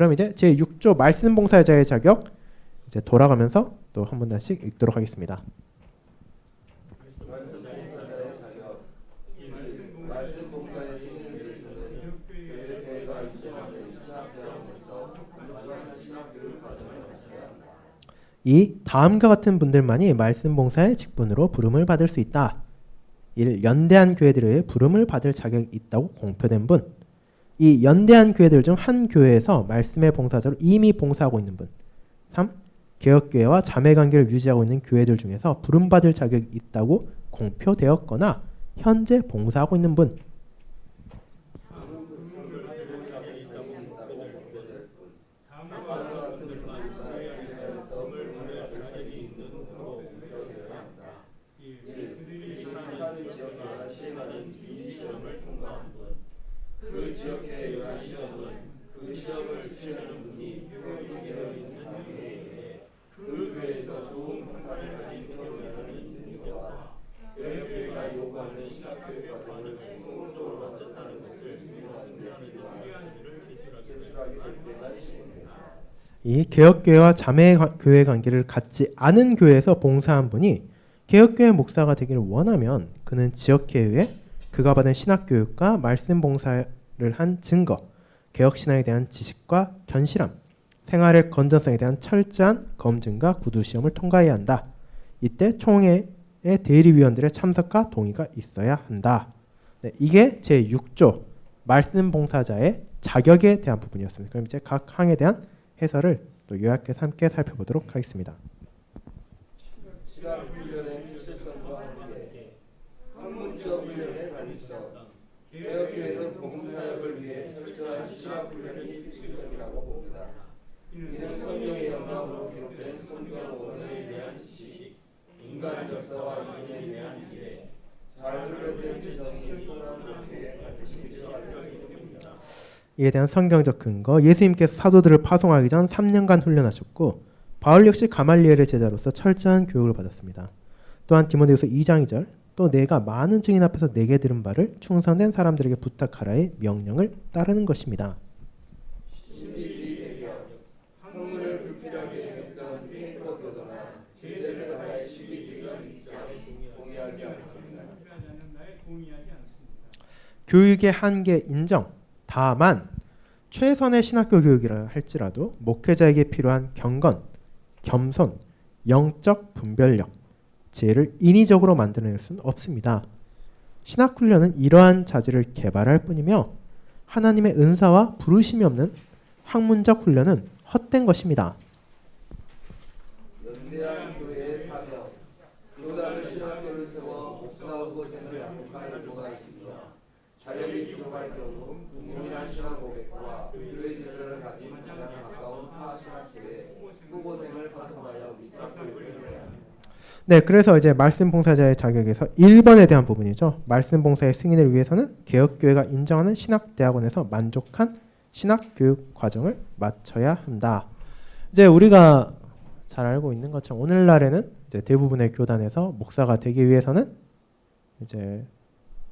그럼 이제 제6조 말씀 봉사자의 자격 이제 돌아가면서 또 한 문단씩 읽도록 하겠습니다. 이 다음과 같은 분들만이 말씀 봉사의 직분으로 부름을 받을 수 있다. 1. 연대한 교회들의 부름을 받을 자격이 있다고 공표된 분. 이 연대한 교회들 중 한 교회에서 말씀의 봉사자로 이미 봉사하고 있는 분. 3. 개혁교회와 자매관계를 유지하고 있는 교회들 중에서 부름받을 자격이 있다고 공표되었거나 현재 봉사하고 있는 분. 이 개혁교회와 자매교회 관계를 갖지 않은 교회에서 봉사한 분이 개혁교회 목사가 되기를 원하면 그는 지역교회에 그가 받은 신학교육과 말씀 봉사를 한 증거, 개혁신앙에 대한 지식과 견실함, 생활의 건전성에 대한 철저한 검증과 구두시험을 통과해야 한다. 이때 총회의 대리위원들의 참석과 동의가 있어야 한다. 네, 이게 제6조 말씀 봉사자의 자격에 대한 부분이었습니다. 그럼 이제 각 항에 대한 해설을 또 요약해서 함께 살펴보도록 하겠습니다. 신학 훈련의 필수성과 함께 학문적 훈련의 관리성, 개혁교회는 복음 사역을 위해 철저한 신학 훈련이 필수적이라고 봅니다. 이는 성경의 영감으로 기록된 성경 원어에 대한 지식, 인간 역사와 이론에 대한 이해, 잘 훈련된 지성이 소난 목회에 반드시 필요하다는 의미입니다. 이에 대한 성경적 근거, 예수님께서 사도들을 파송하기 전 3년간 훈련하셨고 바울 역시 가말리엘의 제자로서 철저한 교육을 받았습니다. 또한 디모데후서 2장 2절 또 내가 많은 증인 앞에서 내게 들은 바를 충성된 사람들에게 부탁하라의 명령을 따르는 것입니다. 신비주의 배경, 학문을 불필요하게 했던 페이커 교도나 제자들과의 신비주의적 입장 동의하지 않습니다. 교육의 한계 인정. 다만 최선의 신학교 교육이라 할지라도 목회자에게 필요한 경건, 겸손, 영적 분별력, 지혜를 인위적으로 만들어낼 수는 없습니다. 신학훈련은 이러한 자질을 개발할 뿐이며 하나님의 은사와 부르심이 없는 학문적 훈련은 헛된 것입니다. 연대한 교회의 사명, 교단을 신학교를 세워 목사 후보생을 양육할 의무가 있습니다. 자력이 부족할 경우 동일한 신학 고백과 교회 질서를 가진 가장 가까운 타 신학교에 후보생을 파송하여 위탁 교육을 해야 합니다. 네, 그래서 이제 말씀 봉사자의 자격에서 1번에 대한 부분이죠. 말씀 봉사의 승인을 위해서는 개혁교회가 인정하는 신학대학원에서 만족한 신학교육 과정을 마쳐야 한다. 이제 우리가 잘 알고 있는 것처럼 오늘날에는 이제 대부분의 교단에서 목사가 되기 위해서는 이제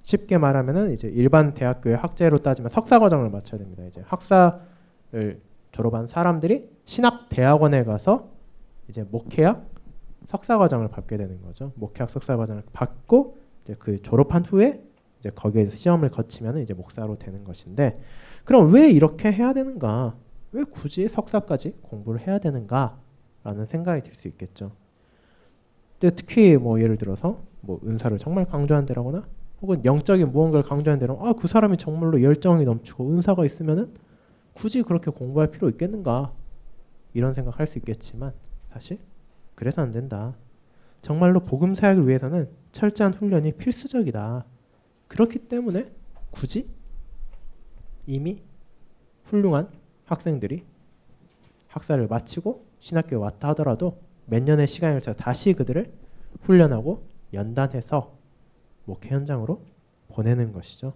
쉽게 말하면은 이제 일반 대학교의 학제로 따지면 석사 과정을 마쳐야 됩니다. 이제 학사를 졸업한 사람들이 신학 대학원에 가서 이제 목회학 석사 과정을 받게 되는 거죠. 목회학 석사 과정을 받고 이제 그 졸업한 후에 이제 거기에 시험을 거치면 이제 목사로 되는 것인데, 그럼 왜 이렇게 해야 되는가? 왜 굳이 석사까지 공부를 해야 되는가라는 생각이 들 수 있겠죠. 근데 특히 뭐 예를 들어서 뭐 은사를 정말 강조한 데라거나 혹은 영적인 무언가를 강조한 데로 그 사람이 정말로 열정이 넘치고 은사가 있으면은 굳이 그렇게 공부할 필요 있겠는가? 이런 생각할 수 있겠지만 사실 그래서 안 된다. 정말로 복음 사역을 위해서는 철저한 훈련이 필수적이다. 그렇기 때문에 굳이 이미 훌륭한 학생들이 학사를 마치고 신학교에 왔다 하더라도 몇 년의 시간을 쳐 다시 그들을 훈련하고 연단해서 목회 현장으로 보내는 것이죠.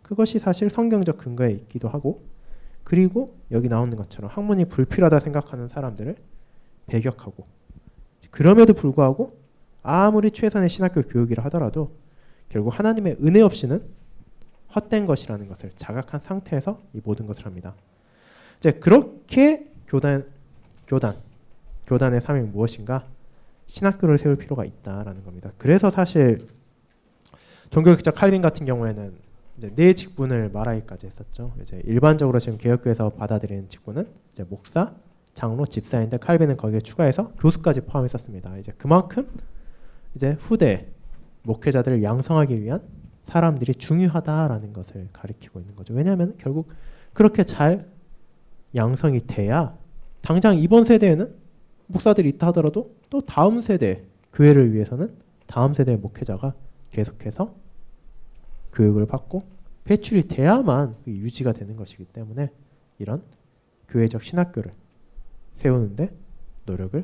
그것이 사실 성경적 근거에 있기도 하고, 그리고 여기 나오는 것처럼 학문이 불필요하다 생각하는 사람들을 배격하고, 그럼에도 불구하고 아무리 최선의 신학교 교육이라 하더라도 결국 하나님의 은혜 없이는 헛된 것이라는 것을 자각한 상태에서 이 모든 것을 합니다. 이제 그렇게 교단의 사명이 무엇인가? 신학교를 세울 필요가 있다라는 겁니다. 그래서 사실 종교개혁자 칼빈 같은 경우에는 이제 네 직분을 말하기까지 했었죠. 이제 일반적으로 지금 개혁교에서 받아들이는 직분은 이제 목사, 장로, 집사인데 칼빈은 거기에 추가해서 교수까지 포함했었습니다. 이제 그만큼 이제 후대 목회자들을 양성하기 위한 사람들이 중요하다라는 것을 가리키고 있는 거죠. 왜냐하면 결국 그렇게 잘 양성이 돼야 당장 이번 세대에는 목사들이 있다 하더라도 또 다음 세대 교회를 위해서는 다음 세대의 목회자가 계속해서 교육을 받고 배출이 돼야만 유지가 되는 것이기 때문에 이런 교회적 신학교를 세우는데 노력을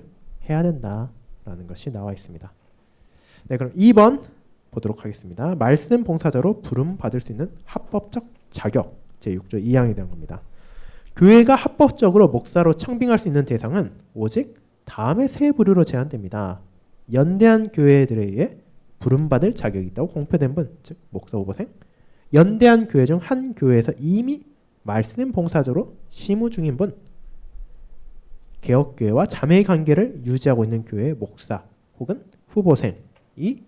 해야 된다라는 것이 나와 있습니다. 네, 그럼 2번 보도록 하겠습니다. 말씀 봉사자로 부름 받을 수 있는 합법적 자격 제6조 2항에 대한 겁니다. 교회가 합법적으로 목사로 청빙할 수 있는 대상은 오직 다음의 세 부류로 제한됩니다. 연대한 교회들에 의해 부름받을 자격이 있다고 공표된 분, 즉 목사 후보생, 연대한 교회 중 한 교회에서 이미 말씀 봉사자로 심우 중인 분, 개혁교회와 자매 관계를 유지하고 있는 교회의 목사 혹은 후보생이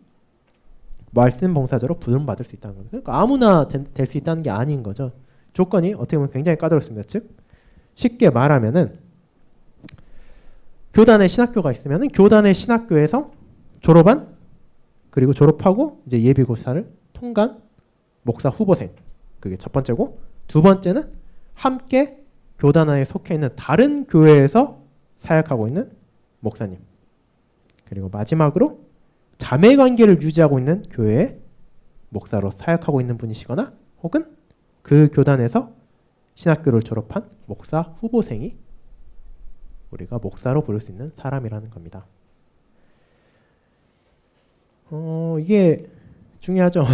말씀 봉사자로 부름받을 수 있다는 겁니다. 그러니까 아무나 될 수 있다는 게 아닌 거죠. 조건이 어떻게 보면 굉장히 까다롭습니다. 즉 쉽게 말하면은 교단의 신학교가 있으면은 교단의 신학교에서 졸업한 그리고 졸업하고 이제 예비고사를 통과한 목사 후보생, 그게 첫 번째고, 두 번째는 함께 교단에 속해 있는 다른 교회에서 사역하고 있는 목사님, 그리고 마지막으로 자매 관계를 유지하고 있는 교회의 목사로 사역하고 있는 분이시거나 혹은 그 교단에서 신학교를 졸업한 목사 후보생이 우리가 목사로 부를 수 있는 사람이라는 겁니다. 이게 중요하죠.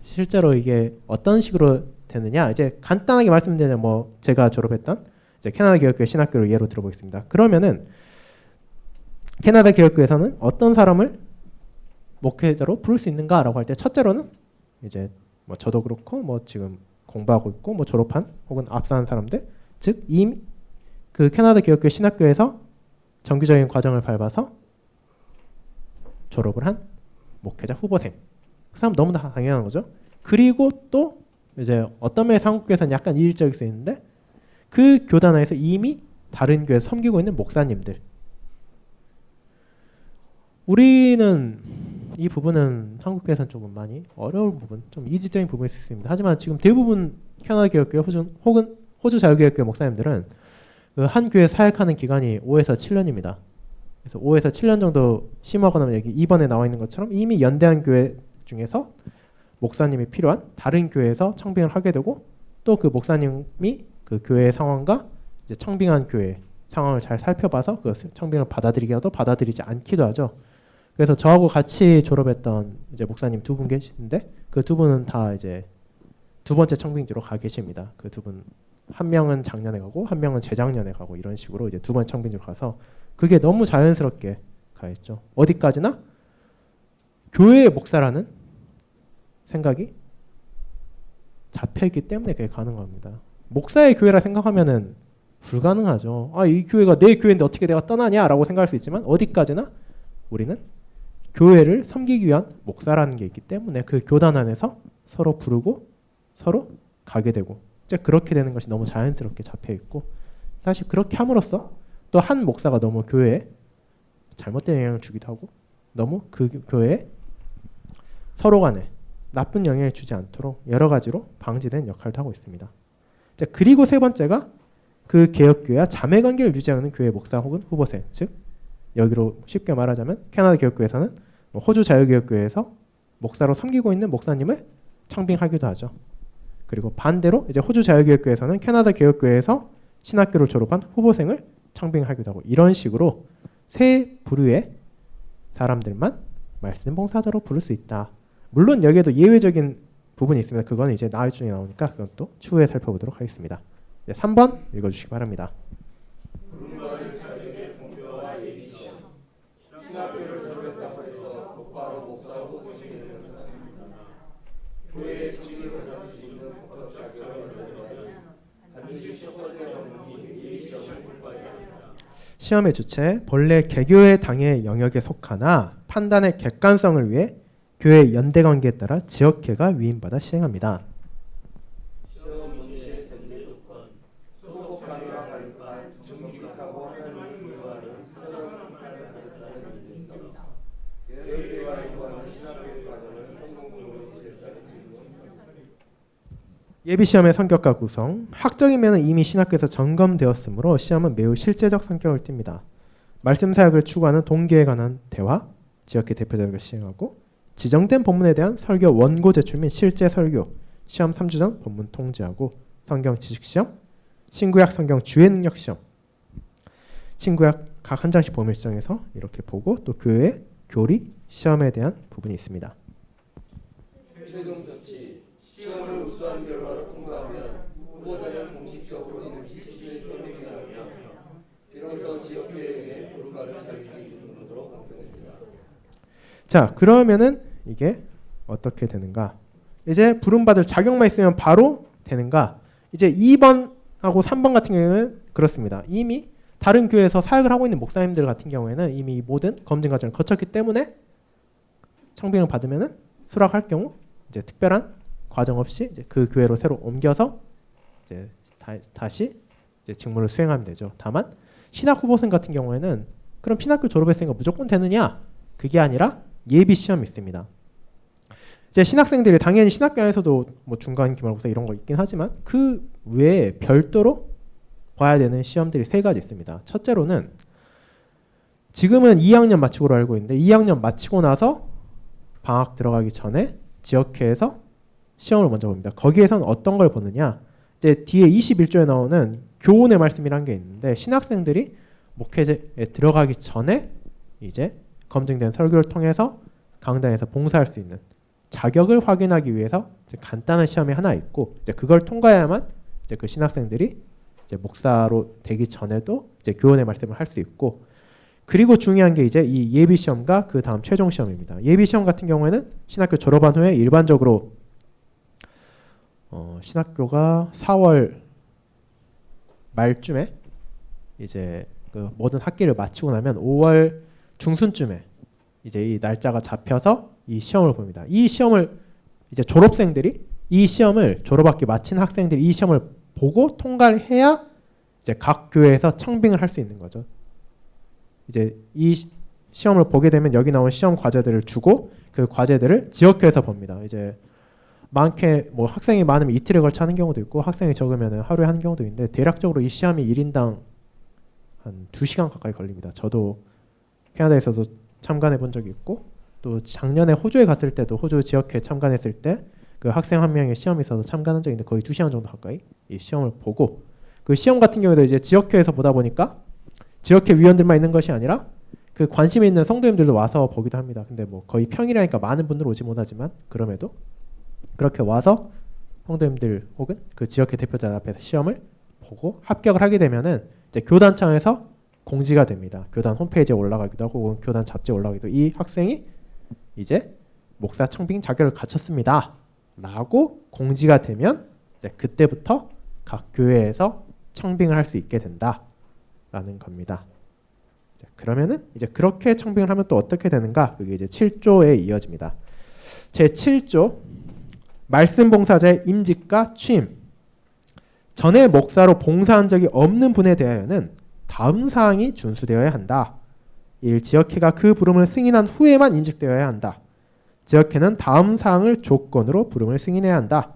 실제로 이게 어떤 식으로 되느냐, 이제 간단하게 말씀드리면 뭐 제가 졸업했던 이제 캐나다 개혁교회 신학교를 예로 들어보겠습니다. 그러면은 캐나다 개혁교회에서는 어떤 사람을 목회자로 부를 수 있는가라고 할 때 첫째로는 이제 뭐 저도 그렇고 뭐 지금 공부하고 있고 뭐 졸업한 혹은 앞서는 사람들, 즉 이미 그 캐나다 개혁교회 신학교에서 정규적인 과정을 밟아서 졸업을 한 목회자 후보생, 그 사람 너무나 당연한 거죠. 그리고 또 이제 어떤 면에서 한국교회에서는 약간 이질적일 수 있는데 그 교단 안에서 이미 다른 교회 섬기고 있는 목사님들, 우리는 이 부분은 한국교회에서는 조금 많이 어려운 부분, 좀 이질적인 부분일 수 있습니다. 하지만 지금 대부분 캐나다 개혁교회 혹은 호주 자유개혁교회 목사님들은 그 한 교회 사역하는 기간이 5에서 7년입니다. 그래서 5에서 7년 정도 심하거나 여기 2번에 나와 있는 것처럼 이미 연대한 교회 중에서 목사님이 필요한 다른 교회에서 청빙을 하게 되고, 또 그 목사님이 그 교회의 상황과 이제 청빙한 교회 상황을 잘 살펴봐서 그 청빙을 받아들이기도 하고 받아들이지 않기도 하죠. 그래서 저하고 같이 졸업했던 이제 목사님 두 분 계시는데 그 두 분은 다 이제 두 번째 청빙지로 가 계십니다. 그 두 분 한 명은 작년에 가고 한 명은 재작년에 가고 이런 식으로 이제 두 번째 청빙지로 가서 그게 너무 자연스럽게 가있죠. 어디까지나 교회의 목사라는 생각이 잡혀있기 때문에 그게 가능합니다. 목사의 교회라 생각하면은 불가능하죠. 아, 이 교회가 내 교회인데 어떻게 내가 떠나냐라고 생각할 수 있지만 어디까지나 우리는 교회를 섬기기 위한 목사라는 게 있기 때문에 그 교단 안에서 서로 부르고 서로 가게 되고 이제 그렇게 되는 것이 너무 자연스럽게 잡혀있고, 사실 그렇게 함으로써 또 한 목사가 너무 교회에 잘못된 영향을 주기도 하고 너무 그 교회에 서로 간에 나쁜 영향을 주지 않도록 여러 가지로 방지된 역할도 하고 있습니다. 자, 그리고 세 번째가 그 개혁교회와 자매관계를 유지하는 교회 목사 혹은 후보생, 즉 여기로 쉽게 말하자면 캐나다 개혁교회에서는 호주 자유개혁교회에서 목사로 섬기고 있는 목사님을 청빙하기도 하죠. 그리고 반대로 이제 호주 자유개혁교회에서는 캐나다 개혁교회에서 신학교를 졸업한 후보생을 청빙하기도 하고, 이런 식으로 세 부류의 사람들만 말씀 봉사자로 부를 수 있다. 물론 여기에도 예외적인 부분이 있습니다. 그건 이제 나중에 나오니까 그것도 추후에 살펴보도록 하겠습니다. 3번 읽어주시기 바랍니다. 신학교를 졸업했다고 해서 곧바로 목사 후보생이 되는 것은 아닙니다. 교회의 직위를 가질 수 있는 법적 자격을 얻으려면 시험의 주체, 본래 개교의 당의 영역에 속하나 판단의 객관성을 위해 교회 연대관계에 따라 지역회가 위임받아 시행합니다. 시험 문제 전제 조건 소속 강의와 발판 정직하고 하나님을 부여하는 사명을 가졌다는 인증서 개혁교회와 요구하는 신학교육 과정을 성공적으로 실시하는 질문 예비시험의 성격과 구성, 학적인 면은 이미 신학교에서 점검되었으므로 시험은 매우 실제적 성격을 띱니다. 말씀 사역을 추구하는 동기에 관한 대화, 지역회 대표자를 시행하고 지정된 본문에 대한 설교 원고 제출 및 실제 설교, 시험 3주 전 본문 통지하고 성경 지식 시험, 신구약 성경 주의 능력 시험, 신구약 각 한 장씩 보면 시정해서 이렇게 보고 또 교회 교리 시험에 대한 부분이 있습니다. 최종 조치 시험을 우수한 결과로 통과하면 후보자는 공식적으로 이는 지식주의 선택이라며 비로소 지역교회에 부름받을 자격이 있는 것으로 공표됩니다. 자, 그러면은 이게 어떻게 되는가? 이제 부름받을 자격만 있으면 바로 되는가? 이제 2번하고 3번 같은 경우에는 그렇습니다. 이미 다른 교회에서 사역을 하고 있는 목사님들 같은 경우에는 이미 모든 검증 과정을 거쳤기 때문에 청빙을 받으면은 수락할 경우 이제 특별한 과정 없이 이제 그 교회로 새로 옮겨서 이제 다시 이제 직무를 수행하면 되죠. 다만 신학 후보생 같은 경우에는 그럼 신학교 졸업했으니까 무조건 되느냐? 그게 아니라 예비 시험이 있습니다. 이제 신학생들이 당연히 신학교 안에서도 뭐 중간 기말고사 이런 거 있긴 하지만 그 외에 별도로 봐야 되는 시험들이 3가지 있습니다. 첫째로는 지금은 2학년 마치고로 알고 있는데 2학년 마치고 나서 방학 들어가기 전에 지역회에서 시험을 먼저 봅니다. 거기에서는 어떤 걸 보느냐? 이제 뒤에 21조에 나오는 교훈의 말씀이란 게 있는데 신학생들이 목회에 들어가기 전에 이제 검증된 설교를 통해서 강단에서 봉사할 수 있는 자격을 확인하기 위해서 이제 간단한 시험이 하나 있고 이제 그걸 통과해야만 이제 그 신학생들이 이제 목사로 되기 전에도 이제 교훈의 말씀을 할 수 있고 그리고 중요한 게 이제 이 예비 시험과 그 다음 최종 시험입니다. 예비 시험 같은 경우에는 신학교 졸업한 후에 일반적으로 신학교가 4월 말쯤에 이제 그 모든 학기를 마치고 나면 5월 중순쯤에 이제 이 날짜가 잡혀서 이 시험을 봅니다. 이 시험을 이제 졸업생들이 이 시험을 졸업학기 마친 학생들이 이 시험을 보고 통과를 해야 이제 각 교회에서 청빙을 할 수 있는 거죠. 이제 이 시험을 보게 되면 여기 나온 시험 과제들을 주고 그 과제들을 지역회에서 봅니다. 이제 많게 뭐 학생이 많으면 이틀에 걸쳐 하는 경우도 있고 학생이 적으면 하루에 하는 경우도 있는데 대략적으로 이 시험이 1인당 한 2시간 가까이 걸립니다. 저도 캐나다에서도 참관해 본 적이 있고 또 작년에 호주에 갔을 때도 호주 지역회 참관했을 때 그 학생 한 명의 시험이 있어서 참관한 적이 있는데 거의 2시간 정도 가까이 이 시험을 보고 그 시험 같은 경우에도 이제 지역회에서 보다 보니까 지역회 위원들만 있는 것이 아니라 그 관심이 있는 성도님들도 와서 보기도 합니다. 근데 뭐 거의 평일이니까 많은 분들 오지 못하지만 그럼에도 그렇게 와서 성도님들 혹은 그 지역회 대표자 앞에서 시험을 보고 합격을 하게 되면은 이제 교단청에서 공지가 됩니다. 교단 홈페이지에 올라가기도 하고 혹은 교단 잡지에 올라가기도 하고 이 학생이 이제 목사 청빙 자격을 갖췄습니다. 라고 공지가 되면 이제 그때부터 각 교회에서 청빙을 할 수 있게 된다라는 겁니다. 자, 그러면은 이제 그렇게 청빙을 하면 또 어떻게 되는가? 그게 이제 7조에 이어집니다. 제 7조 말씀 봉사자의 임직과 취임. 전에 목사로 봉사한 적이 없는 분에 대하여는 다음 사항이 준수되어야 한다. 1. 지역회가 그 부름을 승인한 후에만 임직되어야 한다. 지역회는 다음 사항을 조건으로 부름을 승인해야 한다.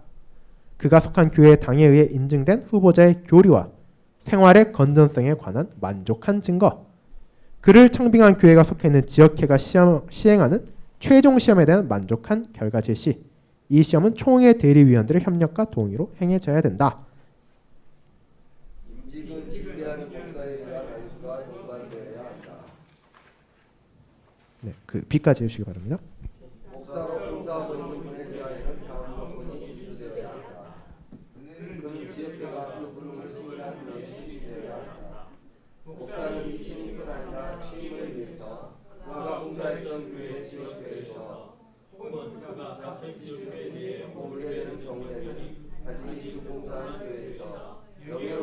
그가 속한 교회 당에 의해 인증된 후보자의 교리와 생활의 건전성에 관한 만족한 증거. 그를 청빙한 교회가 속해 있는 지역회가 시행하는 최종 시험에 대한 만족한 결과 제시. 이 시험은 총회 대리위원들의 협력과 동의로 행해져야 된다. 임직은 직대한 목사에 대한 안수가 동반되어야 한다. 네, 그 B까지 해주시기 바랍니다. 목사로 봉사하고 있는 분에 대하여는 다음 조건이 준수되어야 한다. 그는 지역회가 그 부름을 승인한 후에 취임되어야 한다. 목사는 이 승인뿐 아니라 취임을 위해서 그가 봉사했던 교회 지역회에서 혹은 그가 같은 지역회에 대해 머물게 되는 경우에는 반드시 그 봉사한 교회에서 영역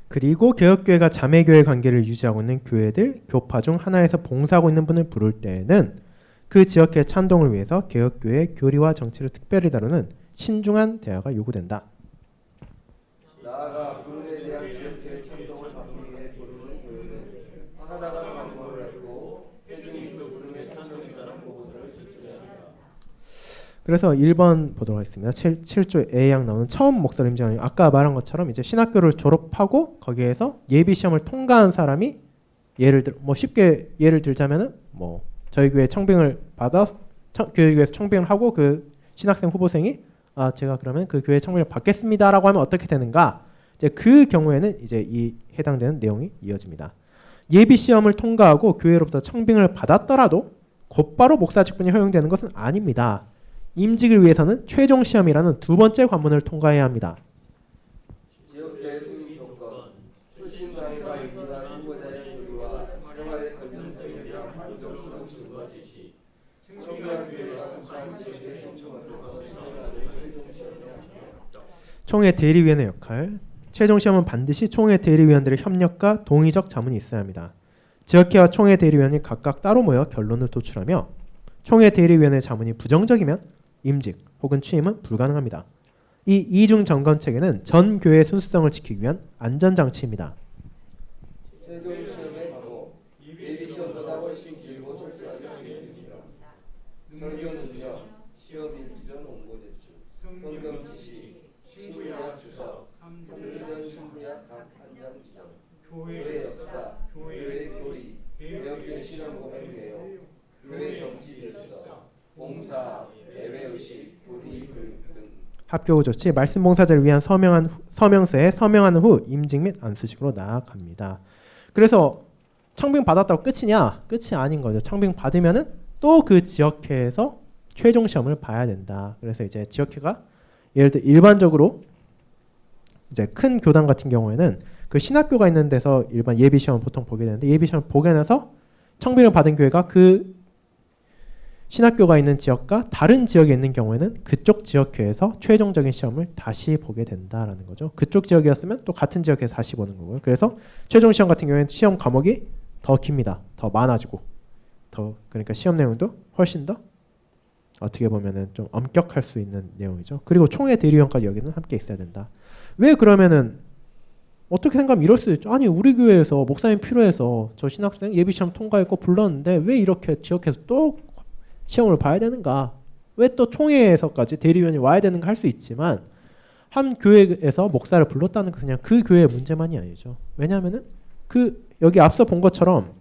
그리고 개혁교회가 자매교회 관계를 유지하고 있는 교회들, 교파 중 하나에서 봉사하고 있는 분을 부를 때에는 그 지역회 찬동을 위해서 개혁교회의 교리와 정치를 특별히 다루는 신중한 대화가 요구된다. 나아가 부름에 대한 지역회 찬동을 받기 위해 부르는 교회는 하나가 광고를 했고 회중이 그 부름에 찬동했다는 보고서를 제출합니다. 그래서 1번 보도록 하겠습니다. 7조 A양 나오는 처음 목사를 임명하는 아까 말한 것처럼 이제 신학교를 졸업하고 거기에서 예비 시험을 통과한 사람이 예를 들 뭐 쉽게 예를 들자면은 뭐 저희 교회 청빙을 받아 교회에서 청빙을 하고 그 신학생 후보생이 아 제가 그러면 그 교회 청빙을 받겠습니다라고 하면 어떻게 되는가? 이제 그 경우에는 이제 이 해당되는 내용이 이어집니다. 예비 시험을 통과하고 교회로부터 청빙을 받았더라도 곧바로 목사 직분이 허용되는 것은 아닙니다. 임직을 위해서는 최종 시험이라는 두 번째 관문을 통과해야 합니다. 지역회 승인 조건, 출신 장애가 유리한 후보자의 교류와 생활의 건전성에 대한 만족스러운 증거 제시, 청소년 교회가 선포한 지역회 청청원에서 시행하는 최종 시험에 합니다. 총회 대리위원회 역할. 최종 시험은 반드시 총회 대리위원들의 협력과 동의적 자문이 있어야 합니다. 지역회와 총회 대리위원이 각각 따로 모여 결론을 도출하며 총회 대리위원회 자문이 부정적이면 임직 혹은 취임은 불가능합니다. 이 이중 점검 체계는 전 교회의 순수성을 지키기 위한 안전장치입니다. 최종 시험의 과목, 예비 시험보다 훨씬 길고 철저하게 정해집니다. 성경 능력, 시험 일주 전 원고 제출, 성경 지시, 신구약 주석, 3주 전 신구약 각 한 장 지정, 교회 역사, 교회 교리, 개혁교회 실험 고백 내용, 교회 정치 질서, 봉사, 예배의식, 교리 교육 등. 합격 후 조치, 말씀 봉사자를 위한 서명서에 서명한 후 임직 및 안수식으로 나아갑니다. 그래서 청빙 받았다고 끝이냐? 끝이 아닌 거죠. 청빙 받으면은 또 그 지역회에서 최종 시험을 봐야 된다. 그래서 이제 지역회가 예를 들어 일반적으로 이제 큰 교단 같은 경우에는 그 신학교가 있는 데서 일반 예비 시험을 보통 보게 되는데 예비 시험을 보게 돼서 청빙을 받은 교회가 그 신학교가 있는 지역과 다른 지역에 있는 경우에는 그쪽 지역회에서 최종적인 시험을 다시 보게 된다라는 거죠. 그쪽 지역이었으면 또 같은 지역에서 다시 보는 거고요. 그래서 최종 시험 같은 경우에는 시험 과목이 더 깁니다. 더 많아지고 그러니까 시험 내용도 훨씬 더 어떻게 보면은 좀 엄격할 수 있는 내용이죠. 그리고 총회 대리위원까지 여기는 함께 있어야 된다. 왜 그러면은 어떻게 생각하면 이럴 수도 있죠. 아니 우리 교회에서 목사님 필요해서 저 신학생 예비 시험 통과했고 불렀는데 왜 이렇게 지역에서 또 시험을 봐야 되는가? 왜 또 총회에서까지 대리위원이 와야 되는가 할 수 있지만 한 교회에서 목사를 불렀다는 것은 그냥 그 교회의 문제만이 아니죠. 왜냐하면은 그 여기 앞서 본 것처럼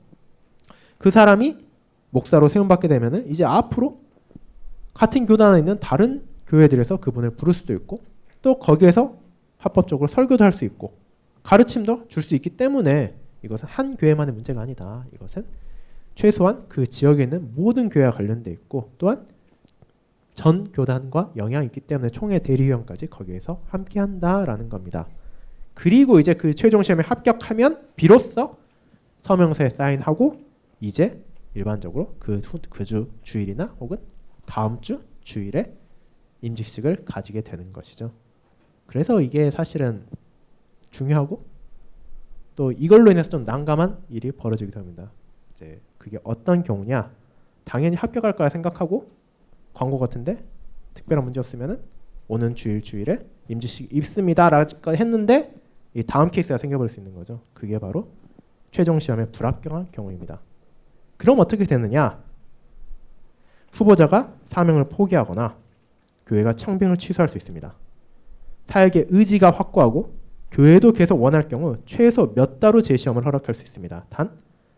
그 사람이 목사로 세움받게 되면은 이제 앞으로 같은 교단에 있는 다른 교회들에서 그분을 부를 수도 있고 또 거기에서 합법적으로 설교도 할 수 있고 가르침도 줄 수 있기 때문에 이것은 한 교회만의 문제가 아니다. 이것은 최소한 그 지역에 있는 모든 교회와 관련돼 있고 또한 전 교단과 영향이 있기 때문에 총회 대리위원까지 거기에서 함께한다라는 겁니다. 그리고 이제 그 최종 시험에 합격하면 비로소 서명서에 사인하고 이제 일반적으로 그 주 주일이나 혹은 다음 주 주일에 임직식을 가지게 되는 것이죠. 그래서 이게 사실은 중요하고 또 이걸로 인해서 좀 난감한 일이 벌어지기도 합니다. 이제 그게 어떤 경우냐? 당연히 합격할 거라 생각하고 광고 같은데 특별한 문제 없으면은 오는 주일에 임직식 입습니다라고 했는데 이 다음 케이스가 생겨버릴 수 있는 거죠. 그게 바로 최종 시험에 불합격한 경우입니다. 그럼 어떻게 되느냐? 후보자가 사명을 포기하거나 교회가 청빙을 취소할 수 있습니다. 사역의 의지가 확고하고 교회도 계속 원할 경우 최소 몇 달 후 재시험을 허락할 수 있습니다. 단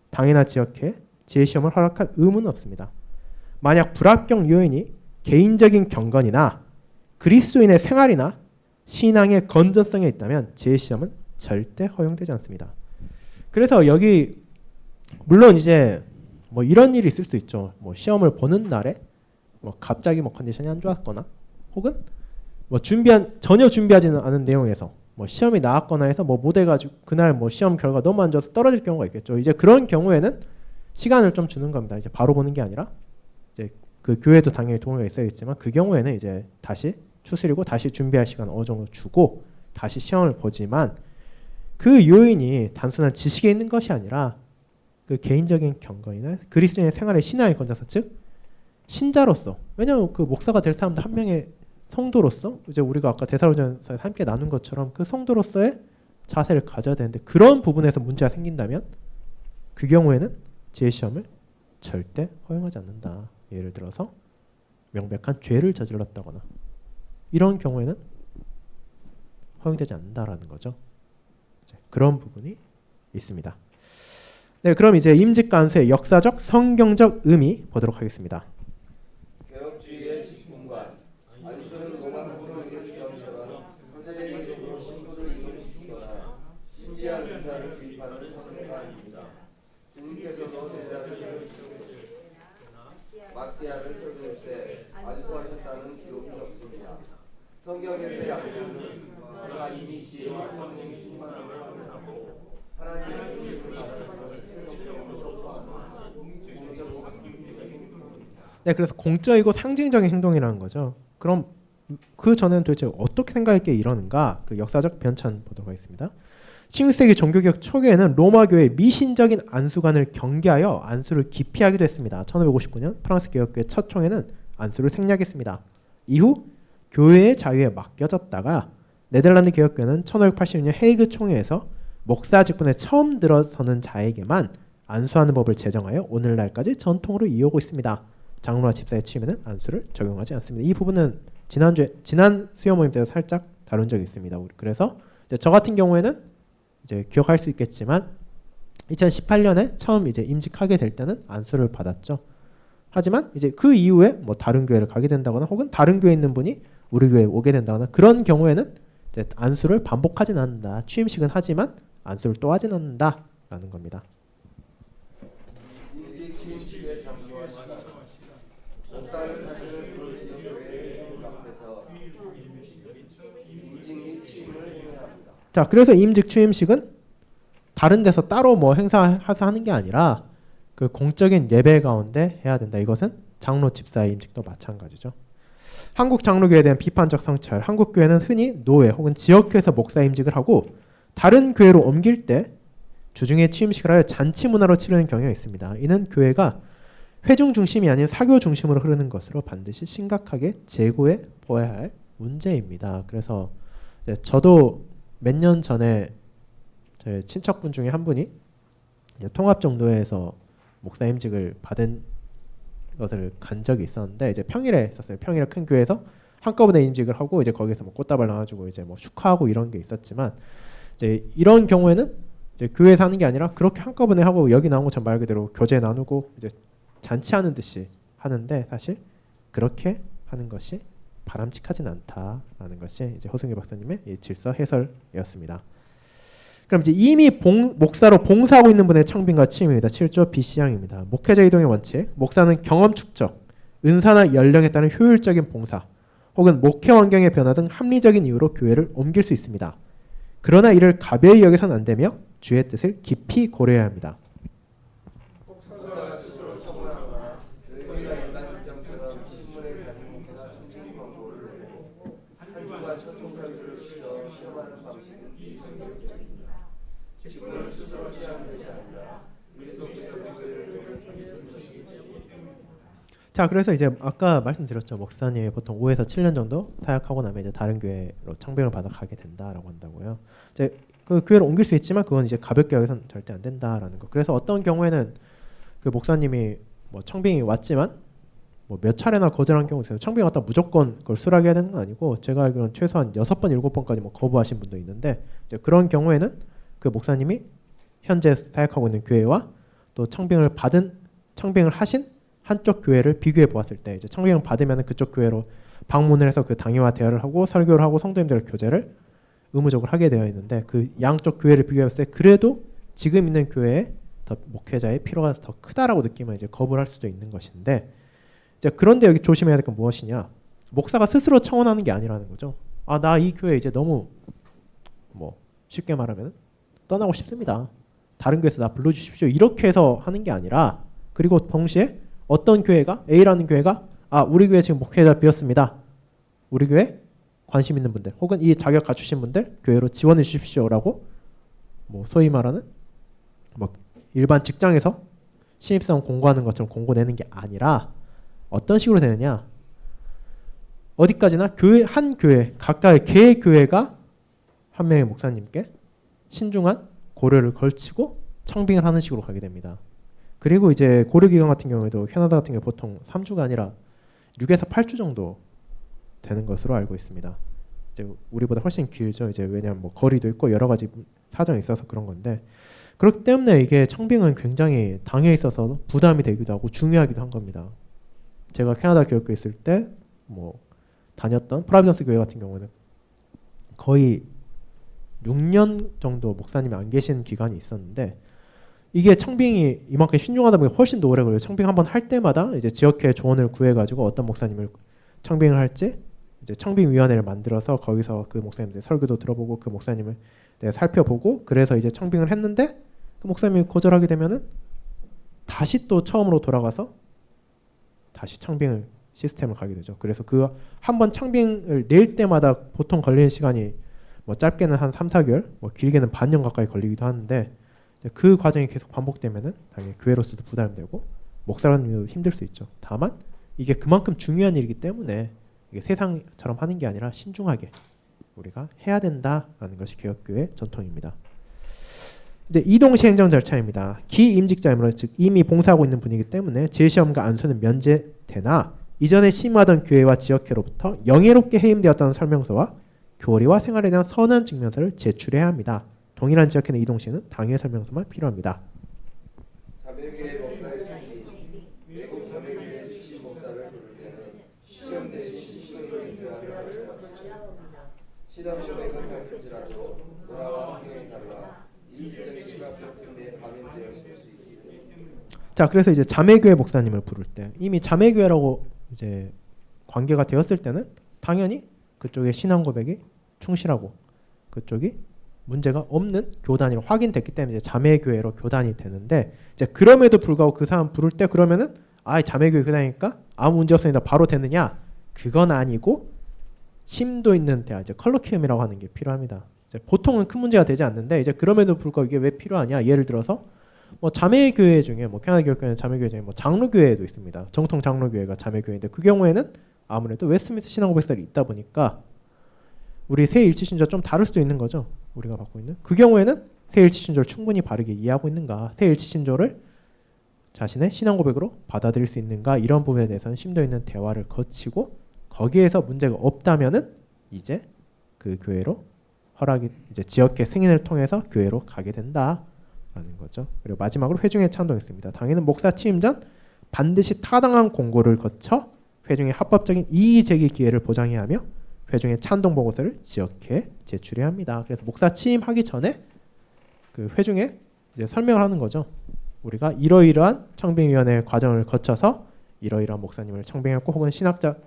당이나 지역회 재시험을 허락할 의무는 없습니다. 만약 불합격 요인이 개인적인 경건이나 그리스도인의 생활이나 신앙의 건전성에 있다면 재시험은 절대 허용되지 않습니다. 그래서 여기 물론 이제 뭐 이런 일이 있을 수 있죠. 뭐 시험을 보는 날에 뭐 갑자기 뭐 컨디션이 안 좋았거나 혹은 뭐 전혀 준비하지는 않은 내용에서 뭐 시험이 나왔거나 해서 뭐 못해가지고 그날 뭐 시험 결과 너무 안 좋아서 떨어질 경우가 있겠죠. 이제 그런 경우에는 시간을 좀 주는 겁니다. 이제 바로 보는 게 아니라 이제 그 교회도 당연히 동의가 있어야겠지만 그 경우에는 이제 다시 추스리고 다시 준비할 시간 어느 정도 주고 다시 시험을 보지만 그 요인이 단순한 지식에 있는 것이 아니라 그 개인적인 경건이나 그리스도인의 생활의 신앙의 건져서 즉 신자로서 왜냐하면 그 목사가 될 사람도 한 명의 성도로서 이제 우리가 아까 데살로니가서 함께 나눈 것처럼 그 성도로서의 자세를 가져야 되는데 그런 부분에서 문제가 생긴다면 그 경우에는 지혜시험을 절대 허용하지 않는다. 예를 들어서 명백한 죄를 저질렀다거나 이런 경우에는 허용되지 않는다라는 거죠. 그런 부분이 있습니다. 네, 그럼 이제 임직간수의 역사적 성경적 의미 보도록 하겠습니다. 개혁주의의 직분관 안수는 로마 가톨릭의 주장처럼 선생님으로 신부를 이동시키거나 신비한 의사를 주입하는 선례가 아닙니다. 주님께서도 제자들을 마티아를 세울 때 안수하셨다는 기록이 없습니다. 성경에서의 안수는 그가 이미 지혜와 성령이 충만함을 확인하고 하나님의 의식을 받아서 성경으로 소소하는 공적으로 상징적인 행동입니다. 네, 그래서 공적이고 상징적인 행동이라는 거죠. 그럼 그 전에는 도대체 어떻게 생각했기에 이러는가? 그 역사적 변천 보도록 하겠습니다. 16세기 종교개혁 초기에는 로마 교회의 미신적인 안수관을 경계하여 안수를 기피하기도 했습니다. 1559년 프랑스 개혁교회 첫 총회는 안수를 생략했습니다. 이후 교회의 자유에 맡겨졌다가 네덜란드 개혁교회는 1586년 헤이그 총회에서 목사 직분에 처음 들어서는 자에게만 안수하는 법을 제정하여 오늘날까지 전통으로 이어오고 있습니다. 장로와 집사의 취임에는 안수를 적용하지 않습니다. 이 부분은 지난 수요 모임 때도 살짝 다룬 적이 있습니다. 그래서 이제 저 같은 경우에는 이제 기억할 수 있겠지만 2018년에 처음 이제 임직하게 될 때는 안수를 받았죠. 하지만 이제 그 이후에 뭐 다른 교회를 가게 된다거나 혹은 다른 교회에 있는 분이 우리 교회에 오게 된다거나 그런 경우에는 이제 안수를 반복하진 않는다. 취임식은 하지만 안수를 또 하진 않는다라는 겁니다. 임직 취임식의 장소와 시간 목사는 자신을 그 지역교회에 연락해서 임직 및 취임을 해야 합니다. 자, 그래서 임직 취임식은 다른 데서 따로 뭐 행사해서 하는 게 아니라 그 공적인 예배 가운데 해야 된다. 이것은 장로 집사의 임직도 마찬가지죠. 한국 장로교회에 대한 비판적 성찰. 한국 교회는 흔히 노회 혹은 지역교회에서 목사 임직을 하고 다른 교회로 옮길 때 주중에 취임식을 하여 잔치 문화로 치르는 경향이 있습니다. 이는 교회가 회중 중심이 아닌 사교 중심으로 흐르는 것으로 반드시 심각하게 재고해 보아야 할 문제입니다. 그래서 저도 몇 년 전에 제 친척분 중에 한 분이 이제 통합정도회에서 목사임직을 받은 것을 간 적이 있었는데 이제 평일에 했었어요. 평일에 큰 교회에서 한꺼번에 임직을 하고 이제 거기서 뭐 꽃다발 나눠주고 이제 뭐 축하하고 이런 게 있었지만 이제 이런 경우에는 이제 교회에서 하는 게 아니라 그렇게 한꺼번에 하고 여기 나온 것처럼 말 그대로 교제 나누고 이제 잔치하는 듯이 하는데 사실 그렇게 하는 것이 바람직하진 않다라는 것이 이제 허승희 박사님의 이 질서 해설이었습니다. 그럼 이제 이미 목사로 봉사하고 있는 분의 청빙과 취임입니다. 7조 B씨항입니다. 목회자 이동의 원칙. 목사는 경험 축적, 은사나 연령에 따른 효율적인 봉사, 혹은 목회 환경의 변화 등 합리적인 이유로 교회를 옮길 수 있습니다. 그러나 이를 가벼이 여겨서는 안 되며 주의 뜻을 깊이 고려해야 합니다. 목사가 스스로 청원하거나 교회가 일반 직장처럼 신문에 가는 목사 청진 광고를 내고 한 주간 첫 총사들을 실어 시험하는 방식은 비성경적입니다. 직분을 스스로 취하는 것이 아니라 그리스도께서 교회를 통해 주신 것이기 때문입니다. 자, 그래서 이제 아까 말씀드렸죠. 목사님이 보통 5에서 7년 정도 사역하고 나면 이제 다른 교회로 청빙을 받아 가게 된다라고 한다고요. 이제 그 교회를 옮길 수 있지만 그건 이제 가볍게 여기서는 절대 안 된다라는 거. 그래서 어떤 경우에는 그 목사님이 뭐 청빙이 왔지만 뭐 몇 차례나 거절한 경우 있어요. 청빙 왔다 무조건 그걸 수락해야 되는 건 아니고 제가 알기로는 최소한 6번, 7번까지 뭐 거부하신 분도 있는데 이제 그런 경우에는 그 목사님이 현재 사역하고 있는 교회와 또 청빙을 하신 한쪽 교회를 비교해 보았을 때 이제 청빙을 받으면 그쪽 교회로 방문을 해서 그 당회와 대화를 하고 설교를 하고 성도님들의 교제를 의무적으로 하게 되어 있는데 그 양쪽 교회를 비교했을 때 그래도 지금 있는 교회에 더 목회자의 필요가 더 크다라고 느끼면 이제 거부를 할 수도 있는 것인데 이제 그런데 여기 조심해야 될 건 무엇이냐? 목사가 스스로 청원하는 게 아니라는 거죠. 아, 나 이 교회 이제 너무 뭐 쉽게 말하면 떠나고 싶습니다. 다른 교회에서 나 불러주십시오. 이렇게 해서 하는 게 아니라 그리고 동시에 어떤 교회가 A라는 교회가 아, 우리 교회 지금 목회자 비었습니다. 우리 교회 관심 있는 분들 혹은 이 자격 갖추신 분들 교회로 지원해 주십시오라고 뭐 소위 말하는 뭐 일반 직장에서 신입사원 공고하는 것처럼 공고 내는 게 아니라 어떤 식으로 되느냐? 어디까지나 한 교회 각각의 개 교회가 한 명의 목사님께 신중한 고려를 걸치고 청빙을 하는 식으로 가게 됩니다. 그리고 이제 고려 기간 같은 경우에도 캐나다 같은 경우 보통 3주가 아니라 6에서 8주 정도 되는 것으로 알고 있습니다. 이제 우리보다 훨씬 길죠. 이제 왜냐하면 뭐 거리도 있고 여러 가지 사정이 있어서 그런 건데, 그렇기 때문에 이게 청빙은 굉장히 당에 있어서 부담이 되기도 하고 중요하기도 한 겁니다. 제가 캐나다 교육교회 있을 때 뭐 다녔던 프로비던스 교회 같은 경우는 거의 6년 정도 목사님이 안 계신 기간이 있었는데, 이게 청빙이 이만큼 신중하다 보니 훨씬 더 오래 걸려요. 청빙 한번 할 때마다 이제 지역회 조언을 구해가지고 어떤 목사님을 청빙을 할지 이제 청빙위원회를 만들어서 거기서 그 목사님들 설교도 들어보고 그 목사님을 살펴보고, 그래서 이제 청빙을 했는데 그 목사님이 거절하게 되면은 다시 또 처음으로 돌아가서 다시 청빙을 시스템을 가게 되죠. 그래서 그 한 번 청빙을 낼 때마다 보통 걸리는 시간이 뭐 짧게는 한 3-4개월, 뭐 길게는 반년 가까이 걸리기도 하는데, 그 과정이 계속 반복되면은 당연히 교회로서도 부담되고 목사님도 힘들 수 있죠. 다만 이게 그만큼 중요한 일이기 때문에 이게 세상처럼 하는 게 아니라 신중하게 우리가 해야 된다라는 것이 개혁교회 전통입니다. 이제 이동시 행정 절차입니다. 기임직자이므로 즉 이미 봉사하고 있는 분이기 때문에 질시험과 안수는 면제되나 이전에 심의하던 교회와 지역회로부터 영예롭게 해임되었다는 설명서와 교리와 생활에 대한 선한 증명서를 제출해야 합니다. 동일한 지역회는 이동시에는 당회 설명서만 필요합니다. 자매교회 목사의 특기, 외국 자매교회 출신 목사를 부를 때는 시험 대신 시험의 대화를 거쳐야 신앙 고백을 밝힐지라도 문화와 환경이 달라 이익적인 시각적 때문에 감염되어 있을 수 있기 때문입니다. 자, 그래서 이제 자매교회 목사님을 부를 때 이미 자매교회라고 이제 관계가 되었을 때는 당연히 그쪽의 신앙 고백이 충실하고 그쪽이 문제가 없는 교단으로 확인됐기 때문에 이제 자매교회로 교단이 되는데, 이제 그럼에도 불구하고 그 사람 부를 때 그러면은 자매교회 교단이니까 아무 문제 없으니까 바로 되느냐? 그건 아니고 심도 있는 대화, 이제 컬로키움이라고 하는 게 필요합니다. 이제 보통은 큰 문제가 되지 않는데 이제 그럼에도 불구하고 이게 왜 필요하냐? 예를 들어서 뭐 자매교회 중에 뭐 캐나다 교회는 자매교회 중에 뭐 장로교회도 있습니다. 정통 장로교회가 자매교회인데 그 경우에는 아무래도 웨스트민스터 신앙고백설이 있다 보니까 우리 새 일치신조와 좀 다를 수도 있는 거죠. 우리가 받고 있는 그 경우에는 새 일치신조를 충분히 바르게 이해하고 있는가, 새 일치신조를 자신의 신앙고백으로 받아들일 수 있는가, 이런 부분에 대해서는 심도 있는 대화를 거치고 거기에서 문제가 없다면은 이제 그 교회로 허락이 이제 지역회 승인을 통해서 교회로 가게 된다라는 거죠. 그리고 마지막으로 회중에 찬동했습니다. 당연히 목사 취임 전 반드시 타당한 공고를 거쳐 회중의 합법적인 이의 제기 기회를 보장해야 하며 회중의 찬동 보고서를 지역회에 제출해야 합니다. 그래서 목사 취임하기 전에 그 회중에 이제 설명을 하는 거죠. 우리가 이러이러한 청빙위원회 과정을 거쳐서 이러이러한 목사님을 청빙했고 혹은 신학생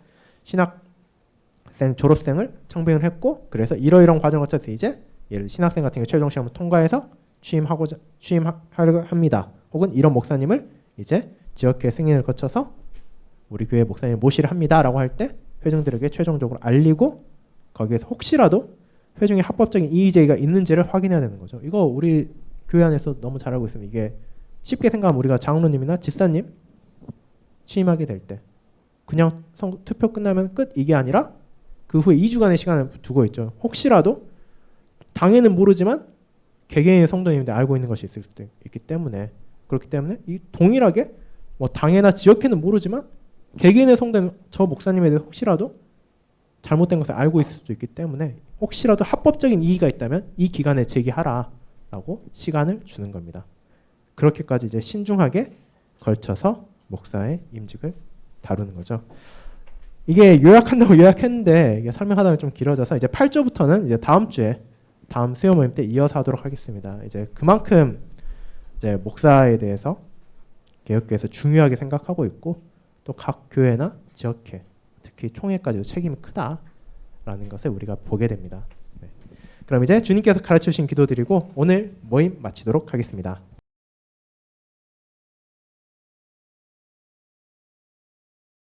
졸업생을 청빙을 했고, 그래서 이러이러한 과정을 거쳐서 이제 예를 들어 신학생 같은 경우 최종 시험을 통과해서 취임하려 합니다. 혹은 이런 목사님을 이제 지역회 승인을 거쳐서 우리 교회 목사님 모시를 합니다라고 할 때 회중들에게 최종적으로 알리고 거기에서 혹시라도 회중의 합법적인 이의 제기가 있는지를 확인해야 되는 거죠. 이거 우리 교회 안에서 너무 잘 알고 있습니다. 이게 쉽게 생각하면 우리가 장로님이나 집사님 취임하게 될 때 그냥 투표 끝나면 끝, 이게 아니라 그 후에 2주간의 시간을 두고 있죠. 혹시라도 당에는 모르지만 개개인의 성도님들 알고 있는 것이 있을 수도 있기 때문에, 그렇기 때문에 이 동일하게 뭐 당회나 지역회는 모르지만 개개인의 성도님, 저 목사님에 대해서 혹시라도 잘못된 것을 알고 있을 수도 있기 때문에 혹시라도 합법적인 이의가 있다면 이 기간에 제기하라라고 시간을 주는 겁니다. 그렇게까지 이제 신중하게 걸쳐서 목사의 임직을 다루는 거죠. 이게 요약한다고 요약했는데 이게 설명하다가 좀 길어져서 이제 8조부터는 이제 다음 주에 다음 수요 모임 때 이어서 하도록 하겠습니다. 이제 그만큼 이제 목사에 대해서 개혁교회에서 중요하게 생각하고 있고 또 각 교회나 지역회, 특히 총회까지도 책임이 크다라는 것을 우리가 보게 됩니다. 네. 그럼 이제 주님께서 가르쳐 주신 기도 드리고 오늘 모임 마치도록 하겠습니다.